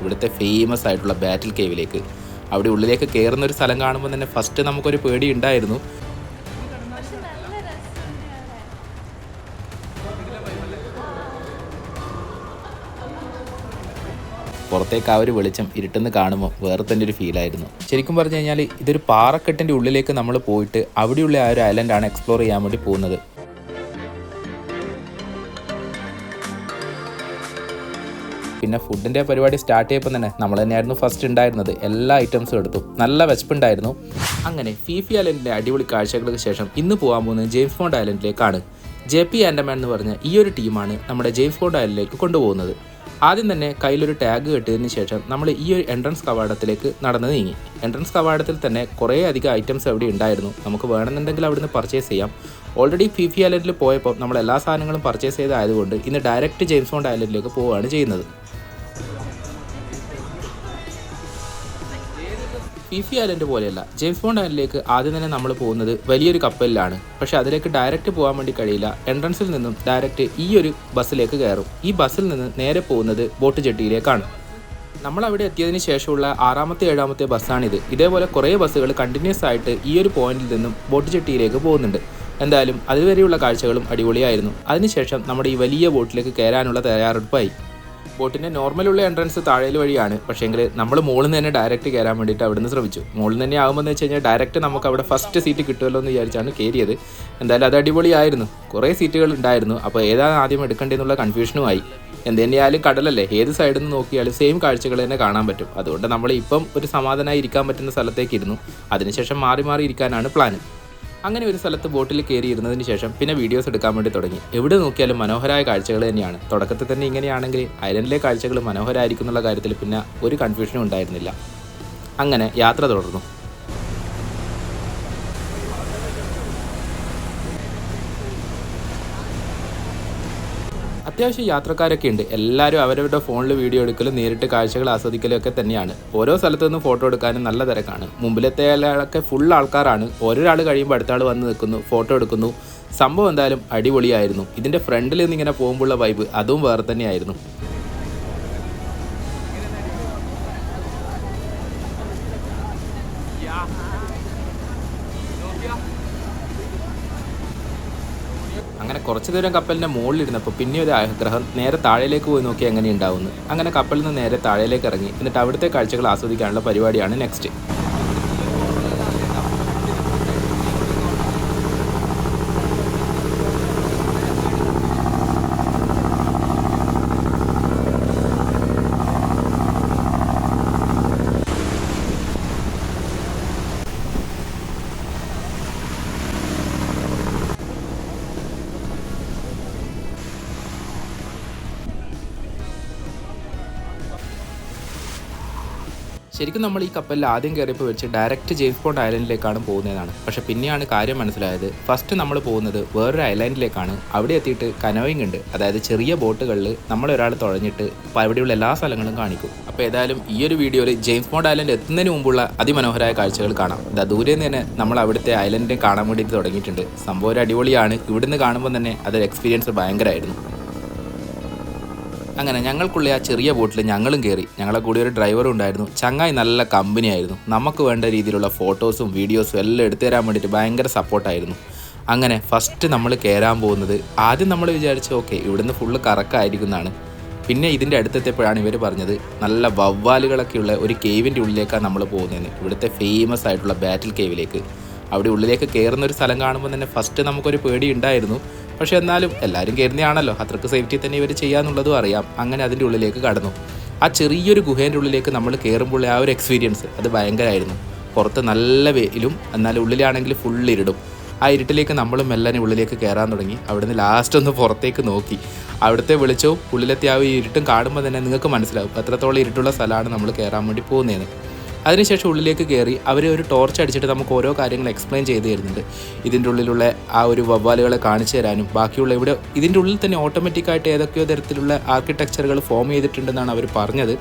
ഇവിടുത്തെ ഫേമസ് ആയിട്ടുള്ള ബാറ്റിൽ കേവിലേക്ക്. അവിടെ ഉള്ളിലേക്ക് കയറുന്ന ഒരു സ്ഥലം കാണുമ്പോൾ തന്നെ ഫസ്റ്റ് നമുക്കൊരു പേടി ഉണ്ടായിരുന്നു. പുറത്തേക്ക് ആ ഒരു വെളിച്ചം ഇരുട്ടെന്ന് കാണുമ്പോൾ വേറെ തന്നെ ഒരു ഫീലായിരുന്നു. ശരിക്കും പറഞ്ഞു കഴിഞ്ഞാൽ ഇതൊരു പാറക്കെട്ടിൻ്റെ ഉള്ളിലേക്ക് നമ്മൾ പോയിട്ട് അവിടെയുള്ള ആ ഒരു ഐലൻഡാണ് എക്സ്പ്ലോർ ചെയ്യാൻ വേണ്ടി പോകുന്നത്. പിന്നെ ഫുഡിൻ്റെ പരിപാടി സ്റ്റാർട്ട് ചെയ്യപ്പോൾ തന്നെ നമ്മൾ തന്നെയായിരുന്നു ഫസ്റ്റ് ഉണ്ടായിരുന്നത്. എല്ലാ ഐറ്റംസും എടുത്തു. നല്ല വിശപ്പുണ്ടായിരുന്നു. അങ്ങനെ ഫീഫി ഐലൻഡിൻ്റെ അടിപൊളി കാഴ്ചകൾക്ക് ശേഷം ഇന്ന് പോകാൻ പോകുന്നത് ജെയിംസ് ബോണ്ട് ഐലൻഡിലേക്കാണ്. JP ആൻഡമാൻ എന്ന് പറഞ്ഞ ഈ ഒരു ടീമാണ് നമ്മുടെ ജെയിംസ് ബോണ്ട് ഐലൻഡിലേക്ക് കൊണ്ടുപോകുന്നത്. ആദ്യം തന്നെ കയ്യിലൊരു ടാഗ് കെട്ടിയതിന് ശേഷം നമ്മൾ ഈ ഒരു എൻട്രൻസ് കവാടത്തിലേക്ക് നടന്ന് നീങ്ങി. എൻട്രൻസ് കവാടത്തിൽ തന്നെ കുറേ അധികം ഐറ്റംസ് അവിടെ ഉണ്ടായിരുന്നു. നമുക്ക് വേണമെന്നുണ്ടെങ്കിൽ അവിടുന്ന് പർച്ചേസ് ചെയ്യാം. ഓൾറെഡി ഫീഫി ഐലൻഡിൽ പോയപ്പോൾ നമ്മൾ എല്ലാ സാധനങ്ങളും പർച്ചേസ് ചെയ്തതായതുകൊണ്ട് ഇന്ന് ഡയറക്റ്റ് ജെയിംസ് ബോണ്ട് ഐലൻഡിലേക്ക് പോവുകയാണ് ചെയ്യുന്നത്. ഫീഫി ഐലൻഡ് പോലെയല്ല, ജെയിംസ് ബോണ്ട് ഐലൻഡിലേക്ക് ആദ്യം തന്നെ നമ്മൾ പോകുന്നത് വലിയൊരു കപ്പലിലാണ്. പക്ഷേ അതിലേക്ക് ഡയറക്റ്റ് പോകാൻ വേണ്ടി കഴിയില്ല. എൻട്രൻസിൽ നിന്നും ഡയറക്റ്റ് ഈ ഒരു ബസ്സിലേക്ക് കയറും. ഈ ബസ്സിൽ നിന്ന് നേരെ പോകുന്നത് ബോട്ട് ജെട്ടിയിലേക്കാണ്. നമ്മൾ അവിടെ എത്തിയതിന് ശേഷമുള്ള 6ാമത്തെ 7ാമത്തെ ബസ്സാണിത്. ഇതേപോലെ കുറേ ബസ്സുകൾ കണ്ടിന്യൂസ് ആയിട്ട് ഈ ഒരു പോയിന്റിൽ നിന്നും ബോട്ട് ജെട്ടിയിലേക്ക് പോകുന്നുണ്ട്. എന്തായാലും അതുവരെയുള്ള കാഴ്ചകളും അടിപൊളിയായിരുന്നു. അതിനുശേഷം നമ്മുടെ ഈ വലിയ ബോട്ടിലേക്ക് കയറാനുള്ള തയ്യാറെടുപ്പായി. ബോട്ടിൻ്റെ നോർമലുള്ള എൻട്രൻസ് താഴേൽ വഴിയാണ്. പക്ഷേങ്കിൽ നമ്മൾ മുകളിൽ നിന്ന് തന്നെ ഡയറക്റ്റ് കയറാൻ വേണ്ടിയിട്ട് അവിടുന്ന് ശ്രമിച്ചു. മുകളിൽ തന്നെ ആകുമ്പോൾ എന്ന് വെച്ച് കഴിഞ്ഞാൽ ഡയറക്റ്റ് നമുക്ക് അവിടെ ഫസ്റ്റ് സീറ്റ് കിട്ടുമല്ലോ എന്ന് വിചാരിച്ചാണ് കയറിയത്. എന്തായാലും അത് അടിപൊളിയായിരുന്നു. കുറേ സീറ്റുകൾ ഉണ്ടായിരുന്നു. അപ്പോൾ ഏതാണ് ആദ്യം എടുക്കേണ്ടതെന്നുള്ള കൺഫ്യൂഷനുമായി. എന്ത് തന്നെയായാലും കടലല്ലേ, ഏത് സൈഡിൽ നിന്ന് നോക്കിയാലും സെയിം കാഴ്ചകൾ തന്നെ കാണാൻ പറ്റും. അതുകൊണ്ട് നമ്മൾ ഇപ്പം ഒരു സമാധാനമായി ഇരിക്കാൻ പറ്റുന്ന സ്ഥലത്തേക്ക് ഇരുന്നു. അതിനുശേഷം മാറി മാറി ഇരിക്കാനാണ് പ്ലാൻ. അങ്ങനെ ഒരു സ്ഥലത്ത് ബോട്ടിൽ കയറിയിരുന്നതിന് ശേഷം പിന്നെ വീഡിയോസ് എടുക്കാൻ വേണ്ടി തുടങ്ങി. എവിടെ നോക്കിയാലും മനോഹരമായ കാഴ്ചകൾ തന്നെയാണ്. തുടക്കത്തിൽ തന്നെ ഇങ്ങനെയാണെങ്കിൽ ഐലൻഡിലെ കാഴ്ചകൾ മനോഹരമായിരിക്കും എന്നുള്ള കാര്യത്തിൽ പിന്നെ ഒരു കൺഫ്യൂഷനും ഉണ്ടായിരുന്നില്ല. അങ്ങനെ യാത്ര തുടർന്നു. അത്യാവശ്യം യാത്രക്കാരൊക്കെ ഉണ്ട്. എല്ലാവരും അവരവരുടെ ഫോണിൽ വീഡിയോ എടുക്കലും നേരിട്ട് കാഴ്ചകൾ ആസ്വദിക്കലും ഒക്കെ തന്നെയാണ്. ഓരോ സ്ഥലത്തു നിന്ന് ഫോട്ടോ എടുക്കാനും നല്ല തിരക്കാണ്. മുമ്പിലത്തെ ആളൊക്കെ ഫുൾ ആൾക്കാരാണ്. ഓരോരാൾ കഴിയുമ്പോൾ അടുത്ത ആൾ വന്ന് നിൽക്കുന്നു, ഫോട്ടോ എടുക്കുന്നു. സംഭവം എന്തായാലും അടിപൊളിയായിരുന്നു. ഇതിൻ്റെ ഫ്രണ്ടിൽ നിന്ന് ഇങ്ങനെ പോകുമ്പോഴുള്ള വൈബ് അതും വേറെ തന്നെയായിരുന്നു. അങ്ങനെ കുറച്ച് ദൂരം കപ്പലിൻ്റെ മുകളിലിരുന്നപ്പോൾ പിന്നെ ഒരു ആഗ്രഹം, നേരെ താഴേലേക്ക് പോയി നോക്കി എങ്ങനെ ഉണ്ടാവുന്നു. അങ്ങനെ കപ്പലിൽ നിന്ന് നേരെ താഴേലേക്ക് ഇറങ്ങി. എന്നിട്ട് അവിടുത്തെ കാഴ്ചകൾ ആസ്വദിക്കാനുള്ള പരിപാടിയാണ് നെക്സ്റ്റ്. ശരിക്കും നമ്മൾ ഈ കപ്പലിൽ ആദ്യം കയറിയപ്പോൾ വെച്ച് ഡയറക്റ്റ് ജെയിംസ് ബോണ്ട് ഐലൻഡിലേക്കാണ് പോകുന്നതാണ്. പക്ഷേ പിന്നെയാണ് കാര്യം മനസ്സിലായത്. ഫസ്റ്റ് നമ്മൾ പോകുന്നത് വേറൊരു ഐലൻഡിലേക്കാണ്. അവിടെ എത്തിയിട്ട് കനോയിങ് ഉണ്ട്. അതായത് ചെറിയ ബോട്ടുകളിൽ നമ്മളൊരാൾ തുഴഞ്ഞിട്ട് അവിടെയുള്ള എല്ലാ സ്ഥലങ്ങളും കാണിക്കും. അപ്പോൾ ഏതായാലും ഈ ഒരു വീഡിയോയിൽ ജെയിംസ് ബോണ്ട് ഐലൻഡ് എത്തുന്നതിന് മുമ്പുള്ള അതിമനോഹരമായ കാഴ്ചകൾ കാണാം. ദൂരെ നിന്ന് തന്നെ നമ്മൾ അവിടുത്തെ ഐലൻഡിനെ കാണാൻ വേണ്ടിയിട്ട് തുടങ്ങിയിട്ടുണ്ട്. സംഭവം ഒരു അടിപൊളിയാണ്. ഇവിടുന്ന് കാണുമ്പോൾ തന്നെ അതൊരു എക്സ്പീരിയൻസ് ഭയങ്കരമായിരുന്നു. അങ്ങനെ ഞങ്ങൾക്കുള്ള ആ ചെറിയ ബോട്ടിൽ ഞങ്ങളും കയറി. ഞങ്ങളെ കൂടി ഒരു ഡ്രൈവറും ഉണ്ടായിരുന്നു. ചങ്ങായി നല്ല കമ്പനിയായിരുന്നു. നമുക്ക് വേണ്ട രീതിയിലുള്ള ഫോട്ടോസും വീഡിയോസും എല്ലാം എടുത്തു തരാൻ വേണ്ടിയിട്ട് ഭയങ്കര സപ്പോർട്ടായിരുന്നു. അങ്ങനെ ഫസ്റ്റ് നമ്മൾ കയറാൻ പോകുന്നത്, ആദ്യം നമ്മൾ വിചാരിച്ചു ഓക്കെ ഇവിടുന്ന് ഫുള്ള് കറക്കായിരിക്കുന്നതാണ്. പിന്നെ ഇതിൻ്റെ അടുത്തെത്തിയപ്പോഴാണ് ഇവർ പറഞ്ഞത് നല്ല വവ്വാലുകളൊക്കെയുള്ള ഒരു കേവിൻ്റെ ഉള്ളിലേക്കാണ് നമ്മൾ പോകുന്നതെന്ന്. ഇവിടുത്തെ ഫേമസ് ആയിട്ടുള്ള ബാറ്റിൽ കേവിലേക്ക്. അവിടെ ഉള്ളിലേക്ക് കയറുന്ന ഒരു സ്ഥലം കാണുമ്പോൾ തന്നെ ഫസ്റ്റ് നമുക്കൊരു പേടി ഉണ്ടായിരുന്നു. പക്ഷേ എന്നാലും എല്ലാവരും കയറുന്നതാണല്ലോ, അത്രയ്ക്ക് സേഫ്റ്റി തന്നെ ഇവർ ചെയ്യാന്നുള്ളതും അറിയാം. അങ്ങനെ അതിൻ്റെ ഉള്ളിലേക്ക് കടന്നു. ആ ചെറിയൊരു ഗുഹേൻ്റെ ഉള്ളിലേക്ക് നമ്മൾ കയറുമ്പോൾ ആ ഒരു എക്സ്പീരിയൻസ് അത് ഭയങ്കരമായിരുന്നു. പുറത്ത് നല്ല വെയിലും എന്നാൽ ഉള്ളിലാണെങ്കിൽ ഫുൾ ഇരുടും. ആ ഇരുട്ടിലേക്ക് നമ്മൾ മെല്ലനെ ഉള്ളിലേക്ക് കയറാൻ തുടങ്ങി. അവിടുന്ന് ലാസ്റ്റ് ഒന്ന് പുറത്തേക്ക് നോക്കി. അവിടുത്തെ വെളിച്ചവും ഉള്ളിലെത്തി ആ ഇരുട്ടും കാണുമ്പോൾ തന്നെ നിങ്ങൾക്ക് മനസ്സിലാവും എത്രത്തോളം ഇരുട്ടുള്ള സ്ഥലമാണ് നമ്മൾ കയറാൻ വേണ്ടി പോകുന്നതെന്ന്. അതിനുശേഷം ഉള്ളിലേക്ക് കയറി അവർ ഒരു ടോർച്ച് അടിച്ചിട്ട് നമുക്ക് ഓരോ കാര്യങ്ങൾ എക്സ്പ്ലെയിൻ ചെയ്ത് തരുന്നുണ്ട്. ഇതിൻ്റെ ഉള്ളിലുള്ള ആ ഒരു വവ്വാലുകളെ കാണിച്ചു തരാനും ബാക്കിയുള്ള ഇവിടെ ഇതിൻ്റെ ഉള്ളിൽ തന്നെ ഓട്ടോമാറ്റിക്കായിട്ട് ഏതൊക്കെയോ തരത്തിലുള്ള ആർക്കിടെക്ചറുകൾ ഫോം ചെയ്തിട്ടുണ്ടെന്നാണ് അവർ പറഞ്ഞത്.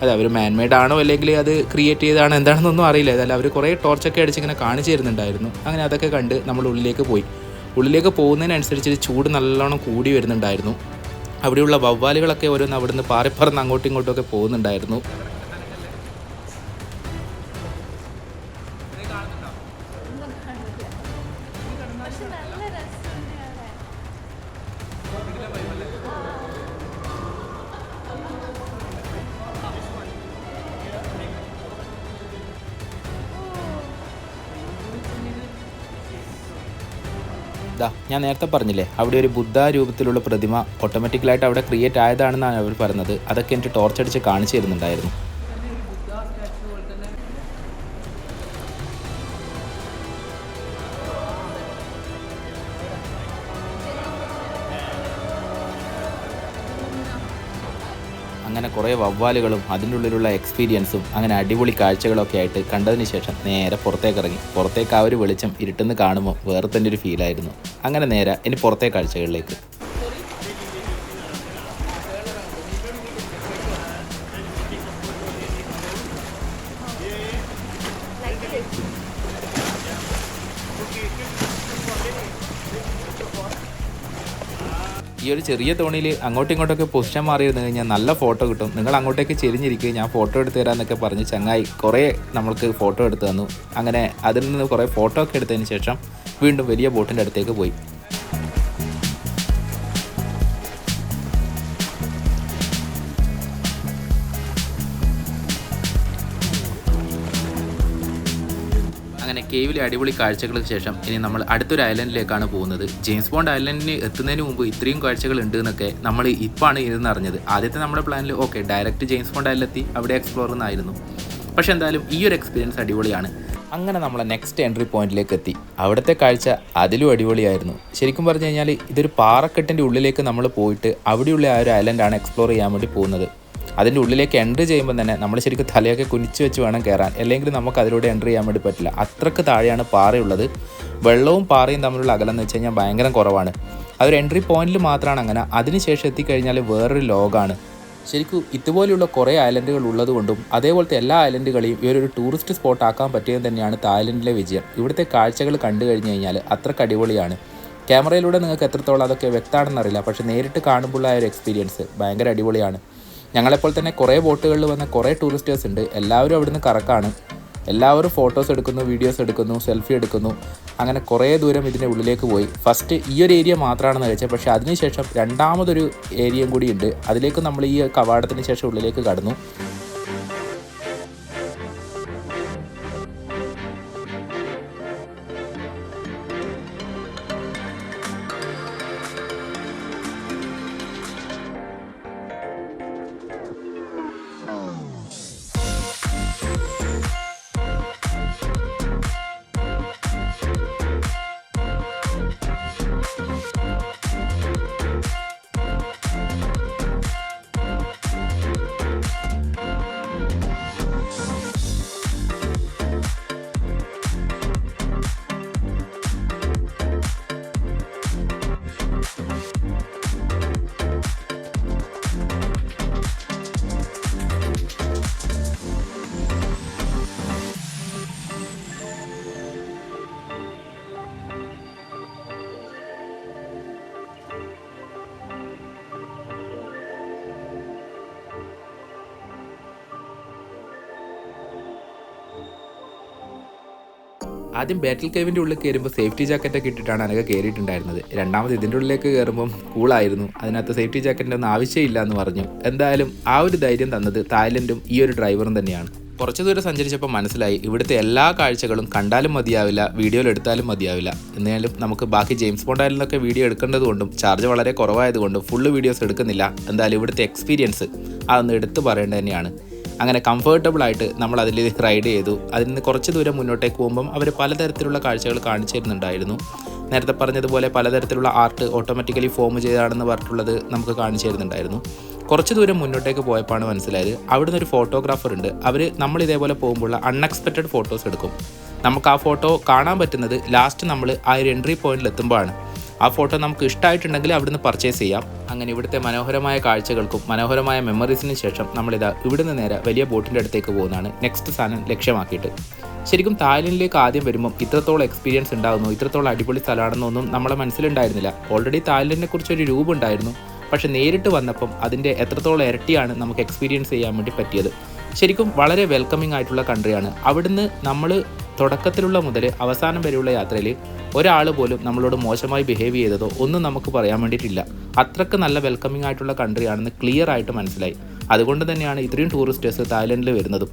അത് അവർ മാൻമെയ്ഡ് ആണോ അല്ലെങ്കിൽ അത് ക്രിയേറ്റ് ചെയ്താണോ എന്താണെന്നൊന്നും അറിയില്ല. ഏതായാലും അവർ കുറേ ടോർച്ചൊക്കെ അടിച്ച് ഇങ്ങനെ കാണിച്ചു തരുന്നുണ്ടായിരുന്നു. അങ്ങനെ അതൊക്കെ കണ്ട് നമ്മൾ ഉള്ളിലേക്ക് പോയി. ഉള്ളിലേക്ക് പോകുന്നതിനനുസരിച്ച് ചൂട് നല്ലോണം കൂടി വരുന്നുണ്ടായിരുന്നു. അവിടെയുള്ള വവ്വാലുകളൊക്കെ ഓരോന്ന് അവിടുന്ന് പാറിപ്പറന്ന് അങ്ങോട്ടും ഇങ്ങോട്ടും ഒക്കെ പോകുന്നുണ്ടായിരുന്നു. ഞാൻ നേരത്തെ പറഞ്ഞില്ലേ, അവിടെ ഒരു ബുദ്ധ രൂപത്തിലുള്ള പ്രതിമ ഓട്ടോമാറ്റിക്കലായിട്ട് അവിടെ ക്രിയേറ്റ് ആയതാണെന്നാണ് അവർ പറഞ്ഞത്. അതൊക്കെ എനിക്ക് ടോർച്ചടിച്ച് കാണിച്ചു തരുന്നുണ്ടായിരുന്നു. അങ്ങനെ കുറേ വവ്വാലുകളും അതിൻ്റെ ഉള്ളിലുള്ള എക്സ്പീരിയൻസും അങ്ങനെ അടിപൊളി കാഴ്ചകളൊക്കെ ആയിട്ട് കണ്ടതിന് ശേഷം നേരെ പുറത്തേക്ക് ഇറങ്ങി. പുറത്തേക്ക് ആ ഒരു വെളിച്ചം ഇരുട്ടെന്ന് കാണുമ്പോൾ വേറെ തന്നെ ഒരു ഫീലായിരുന്നു. അങ്ങനെ നേരെ ഇനി പുറത്തെ കാഴ്ചകളിലേക്ക്. ഈ ഒരു ചെറിയ തോണിയിൽ അങ്ങോട്ടും ഇങ്ങോട്ടൊക്കെ പൊസിഷൻ മാറിയിരുന്നു കഴിഞ്ഞാൽ നല്ല ഫോട്ടോ കിട്ടും. നിങ്ങൾ അങ്ങോട്ടേക്ക് ചെരിഞ്ഞിരിക്കുക, ഞാൻ ഫോട്ടോ എടുത്ത് തരാമെന്നൊക്കെ പറഞ്ഞ് ചങ്ങായി കുറേ നമ്മൾക്ക് ഫോട്ടോ എടുത്ത് തന്നു. അങ്ങനെ അതിൽ നിന്ന് കുറേ ഫോട്ടോ ഒക്കെ എടുത്തതിന് ശേഷം വീണ്ടും വലിയ ബോട്ടിൻ്റെ അടുത്തേക്ക് പോയി. അങ്ങനെ കേവിലെ അടിപൊളി കാഴ്ചകൾക്ക് ശേഷം ഇനി നമ്മൾ അടുത്തൊരു ഐലൻഡിലേക്കാണ് പോകുന്നത്. ജെയിംസ് ബോണ്ട് ഐലൻഡിന് എത്തുന്നതിന് മുമ്പ് ഇത്രയും കാഴ്ചകൾ ഉണ്ട് എന്നൊക്കെ നമ്മൾ ഇപ്പാണ് ഇരുന്ന് അറിഞ്ഞത്. ആദ്യത്തെ നമ്മുടെ പ്ലാനിൽ ഓക്കെ ഡയറക്റ്റ് ജെയിംസ് ബോണ്ട് ഐലൻഡിലെത്തി അവിടെ എക്സ്പ്ലോർ എന്നായിരുന്നു. പക്ഷെ എന്തായാലും ഈ ഒരു എക്സ്പീരിയൻസ് അടിപൊളിയാണ്. അങ്ങനെ നമ്മളെ നെക്സ്റ്റ് എൻട്രി പോയിന്റിലേക്ക് എത്തി. അവിടുത്തെ കാഴ്ച അതിലും അടിപൊളിയായിരുന്നു. ശരിക്കും പറഞ്ഞു കഴിഞ്ഞാൽ ഇതൊരു പാറക്കെട്ടിൻ്റെ ഉള്ളിലേക്ക് നമ്മൾ പോയിട്ട് അവിടെയുള്ള ആ ഒരു ഐലൻഡാണ് എക്സ്പ്ലോർ ചെയ്യാൻ വേണ്ടി പോകുന്നത്. അതിൻ്റെ ഉള്ളിലേക്ക് എൻട്രി ചെയ്യുമ്പോൾ തന്നെ നമ്മൾ ശരിക്കും തലയൊക്കെ കുനിച്ച് വെച്ച് വേണം കയറാൻ, അല്ലെങ്കിൽ നമുക്ക് അതിലൂടെ എൻട്രി ചെയ്യാൻ വേണ്ടി പറ്റില്ല. അത്രക്ക് താഴെയാണ് പാറയുള്ളത്. വെള്ളവും പാറയും തമ്മിലുള്ള അകലം എന്ന് വെച്ച് കഴിഞ്ഞാൽ ഭയങ്കര കുറവാണ്. അതൊരു എൻട്രി പോയിന്റിൽ മാത്രമാണ് അങ്ങനെ. അതിനുശേഷം എത്തിക്കഴിഞ്ഞാൽ വേറൊരു ലോകമാണ്. ശരിക്കും ഇതുപോലെയുള്ള കുറേ ഐലൻഡുകൾ ഉള്ളതുകൊണ്ടും അതേപോലത്തെ എല്ലാ ഐലൻഡുകളെയും ഈ ഒരു ടൂറിസ്റ്റ് സ്പോട്ട് ആക്കാൻ പറ്റിയത് തന്നെയാണ് തായ്ലൻഡിലെ വിജയം. ഇവിടുത്തെ കാഴ്ചകൾ കണ്ടു കഴിഞ്ഞ് കഴിഞ്ഞാൽ അത്രക്ക് അടിപൊളിയാണ്. ക്യാമറയിലൂടെ നിങ്ങൾക്ക് എത്രത്തോളം അതൊക്കെ വ്യക്തമാണെന്നറിയില്ല, പക്ഷേ നേരിട്ട് കാണുമ്പോൾ ആ ഒരു എക്സ്പീരിയൻസ് ഭയങ്കര അടിപൊളിയാണ്. ഞങ്ങളെപ്പോൾ തന്നെ കുറേ ബോട്ടുകളിൽ വന്ന കുറേ ടൂറിസ്റ്റേഴ്സ് ഉണ്ട്. എല്ലാവരും അവിടുന്ന് കറക്കാണ്. എല്ലാവരും ഫോട്ടോസ് എടുക്കുന്നു, വീഡിയോസ് എടുക്കുന്നു, സെൽഫി എടുക്കുന്നു. അങ്ങനെ കുറേ ദൂരം ഇതിൻ്റെ ഉള്ളിലേക്ക് പോയി. ഫസ്റ്റ് ഈ ഒരു ഏരിയ മാത്രമാണെന്ന് വെച്ചാൽ, പക്ഷേ അതിനുശേഷം രണ്ടാമതൊരു ഏരിയയും കൂടി ഉണ്ട്. അതിലേക്ക് നമ്മൾ ഈ കവാടത്തിന് ശേഷം ഉള്ളിലേക്ക് കടന്നു. ആദ്യം ബാറ്റിൽ കേവിൻ്റെ ഉള്ളിൽ കയറുമ്പോൾ സേഫ്റ്റി ജാക്കറ്റൊക്കെ ഇട്ടിട്ടാണ് അനഘ കയറിയിട്ടുണ്ടായിരുന്നത്. രണ്ടാമത് ഇതിൻ്റെ ഉള്ളിലേക്ക് കയറുമ്പം കൂളായിരുന്നു. അതിനകത്ത് സേഫ്റ്റി ജാക്കറ്റിൻ്റെ ഒന്നും ആവശ്യമില്ല എന്ന് പറഞ്ഞു. എന്തായാലും ആ ഒരു ധൈര്യം തന്നത് തായ്ലൻഡും ഈ ഒരു ഡ്രൈവറും തന്നെയാണ്. കുറച്ച് ദൂരം സഞ്ചരിച്ചപ്പോൾ മനസ്സിലായി ഇവിടുത്തെ എല്ലാ കാഴ്ചകളും കണ്ടാലും മതിയാവില്ല, വീഡിയോയിൽ എടുത്താലും മതിയാവില്ല. എന്നാലും നമുക്ക് ബാക്കി ജെയിംസ് ബോണ്ട് ഐലൻഡിലൊക്കെ വീഡിയോ എടുക്കേണ്ടതുകൊണ്ടും ചാർജ് വളരെ കുറവായതുകൊണ്ടും ഫുള്ള് വീഡിയോസ് എടുക്കുന്നില്ല. എന്തായാലും ഇവിടുത്തെ എക്സ്പീരിയൻസ് അതൊന്ന് എടുത്ത് പറയേണ്ടത് തന്നെയാണ്. അങ്ങനെ കംഫർട്ടബിളായിട്ട് നമ്മൾ അതിൽ റൈഡ് ചെയ്തു. അതിൽ നിന്ന് കുറച്ച് ദൂരം മുന്നോട്ടേക്ക് പോകുമ്പം അവർ പലതരത്തിലുള്ള കാഴ്ചകൾ കാണിച്ചു തരുന്നുണ്ടായിരുന്നു. നേരത്തെ പറഞ്ഞതുപോലെ പലതരത്തിലുള്ള ആർട്ട് ഓട്ടോമാറ്റിക്കലി ഫോം ചെയ്താണെന്ന് പറഞ്ഞിട്ടുള്ളത് നമുക്ക് കാണിച്ചു തരുന്നുണ്ടായിരുന്നു. കുറച്ച് ദൂരം മുന്നോട്ടേക്ക് പോയപ്പോഴാണ് മനസ്സിലായത് അവിടുന്ന് ഒരു ഫോട്ടോഗ്രാഫർ ഉണ്ട്. അവർ നമ്മൾ ഇതേപോലെ പോകുമ്പോൾ അൺഎക്സ്പെക്റ്റഡ് ഫോട്ടോസ് എടുക്കും. നമുക്ക് ആ ഫോട്ടോ കാണാൻ പറ്റുന്നത് ലാസ്റ്റ് നമ്മൾ ആ ഒരു എൻട്രി പോയിന്റിൽ എത്തുമ്പോഴാണ്. ആ ഫോട്ടോ നമുക്ക് ഇഷ്ടമായിട്ടുണ്ടെങ്കിൽ അവിടുന്ന് പർച്ചേസ് ചെയ്യാം. അങ്ങനെ ഇവിടുത്തെ മനോഹരമായ കാഴ്ചകൾക്കും മനോഹരമായ മെമ്മറീസിന് ശേഷം നമ്മളിതാ ഇവിടുന്ന് നേരെ വലിയ ബോട്ടിൻ്റെ അടുത്തേക്ക് പോകുന്നതാണ് നെക്സ്റ്റ് സ്ഥാനം ലക്ഷ്യമാക്കിയിട്ട്. ശരിക്കും തായ്ലൻഡിലേക്ക് ആദ്യം വരുമ്പം ഇത്രത്തോളം എക്സ്പീരിയൻസ് ഉണ്ടാകുന്നു, ഇത്രത്തോളം അടിപൊളി സ്ഥലമാണെന്നൊന്നും നമ്മളെ മനസ്സിലുണ്ടായിരുന്നില്ല. ഓൾറെഡി തായ്ലൻഡിനെ കുറിച്ചൊരു രൂപം ഉണ്ടായിരുന്നു. പക്ഷെ നേരിട്ട് വന്നപ്പം അതിൻ്റെ എത്രത്തോളം ഇരട്ടിയാണ് നമുക്ക് എക്സ്പീരിയൻസ് ചെയ്യാൻ വേണ്ടി പറ്റിയത്. ശരിക്കും വളരെ വെൽക്കമിങ് ആയിട്ടുള്ള കൺട്രിയാണ്. അവിടുന്ന് നമ്മൾ തുടക്കത്തിലുള്ള മുതൽ അവസാനം വരെയുള്ള യാത്രയിൽ ഒരാൾ പോലും നമ്മളോട് മോശമായി ബിഹേവ് ചെയ്തതോ ഒന്നും നമുക്ക് പറയാൻ വേണ്ടിയിട്ടില്ല. അത്രയ്ക്ക് നല്ല വെൽക്കമിംഗ് ആയിട്ടുള്ള കൺട്രിയാണെന്ന് ക്ലിയർ ആയിട്ട് മനസ്സിലായി. അതുകൊണ്ട് തന്നെയാണ് ഇത്രയും ടൂറിസ്റ്റേഴ്സ് തായ്ലൻഡിൽ വരുന്നതും.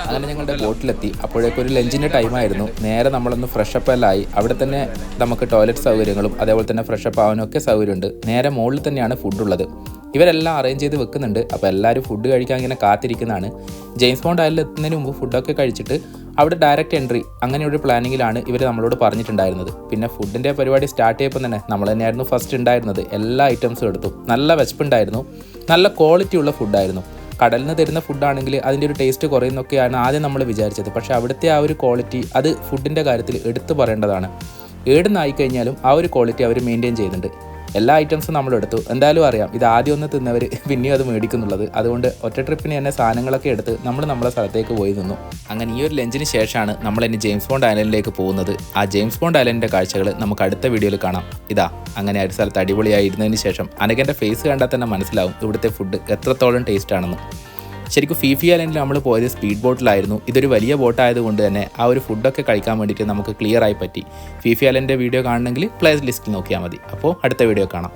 അങ്ങനെ ഞങ്ങളുടെ ബോട്ടിലെത്തി. അപ്പോഴേക്കൊരു ലഞ്ചിൻ്റെ ടൈമായിരുന്നു. നേരെ നമ്മളൊന്ന് ഫ്രഷപ്പ് എല്ലാം ആയി. അവിടെ തന്നെ നമുക്ക് ടോയ്ലറ്റ് സൗകര്യങ്ങളും അതേപോലെ തന്നെ ഫ്രഷപ്പ് ആവാനൊക്കെ സൗകര്യമുണ്ട്. നേരെ മുകളിൽ തന്നെയാണ് ഫുഡുള്ളത്. ഇവരെല്ലാം അറേഞ്ച് ചെയ്ത് വെക്കുന്നുണ്ട്. അപ്പോൾ എല്ലാവരും ഫുഡ് കഴിക്കാൻ ഇങ്ങനെ കാത്തിരിക്കുന്നതാണ്. ജെയിംസ് ബോണ്ട് ഐലൻഡിൽ എത്തുന്നതിന് മുമ്പ് ഫുഡൊക്കെ കഴിച്ചിട്ട് അവിടെ ഡയറക്റ്റ് എൻട്രി അങ്ങനെയൊരു പ്ലാനിങ്ങിലാണ് ഇവർ നമ്മളോട് പറഞ്ഞിട്ടുണ്ടായിരുന്നത്. പിന്നെ ഫുഡിൻ്റെ പരിപാടി സ്റ്റാർട്ട് ചെയ്യപ്പോൾ തന്നെ നമ്മൾ തന്നെയായിരുന്നു ഫസ്റ്റ് ഉണ്ടായിരുന്നത്. എല്ലാ ഐറ്റംസും എടുത്തു. നല്ല വിശപ്പുണ്ടായിരുന്നു. നല്ല ക്വാളിറ്റിയുള്ള ഫുഡായിരുന്നു. കടലിൽ നിന്ന് തരുന്ന ഫുഡാണെങ്കിൽ അതിൻ്റെ ഒരു ടേസ്റ്റ് കുറയുന്നൊക്കെയാണ് ആദ്യം നമ്മൾ വിചാരിച്ചത്. പക്ഷേ അവിടുത്തെ ആ ഒരു ക്വാളിറ്റി അത് ഫുഡിൻ്റെ കാര്യത്തിൽ എടുത്തു പറയേണ്ടതാണ്. ഏടുന്നായിക്കഴിഞ്ഞാലും ആ ഒരു ക്വാളിറ്റി അവർ മെയിൻറ്റെയിൻ ചെയ്യുന്നുണ്ട്. എല്ലാ ഐറ്റംസും നമ്മളെടുത്തു. എന്തായാലും അറിയാം ഇത് ആദ്യം ഒന്ന് തിന്നവർ പിന്നെയും അത് മേടിക്കുന്നുള്ളത്. അതുകൊണ്ട് ഒറ്റ ട്രിപ്പിന് തന്നെ സാധനങ്ങളൊക്കെ എടുത്ത് നമ്മളെ സ്ഥലത്തേക്ക് പോയി നിന്നു. അങ്ങനെ ഈ ഒരു ലഞ്ചിന് ശേഷമാണ് നമ്മൾ ഇനി ജെയിംസ് ബോണ്ട് ഐലൻഡിലേക്ക് പോകുന്നത്. ആ ജെയിംസ് ബോണ്ട് ഐലൻഡിൻ്റെ കാഴ്ചകൾ നമുക്ക് അടുത്ത വീഡിയോയിൽ കാണാം. അങ്ങനെ ഒരു സ്ഥലത്ത് അടിപൊളിയായി ഇരുന്നതിന് ശേഷം അനഘൻ്റെ ഫേസ് കണ്ടാൽ തന്നെ മനസ്സിലാവും ഇവിടുത്തെ ഫുഡ് എത്രത്തോളം ടേസ്റ്റ് ആണെന്ന്. ശരിക്കും ഫിഫി ഐലൻഡിൽ നമ്മൾ പോയത് സ്പീഡ് ബോട്ടിലായിരുന്നു. ഇതൊരു വലിയ ബോട്ടായതുകൊണ്ട് തന്നെ ആ ഒരു ഫുഡൊക്കെ കഴിക്കാൻ വേണ്ടിയിട്ട് നമുക്ക് ക്ലിയർ ആയി പറ്റി. ഫിഫി ഐലൻഡിൻ്റെ വീഡിയോ കാണണമെങ്കിൽ പ്ലേസ് ലിസ്റ്റിൽ നോക്കിയാൽ മതി. അപ്പോൾ അടുത്ത വീഡിയോ കാണാം.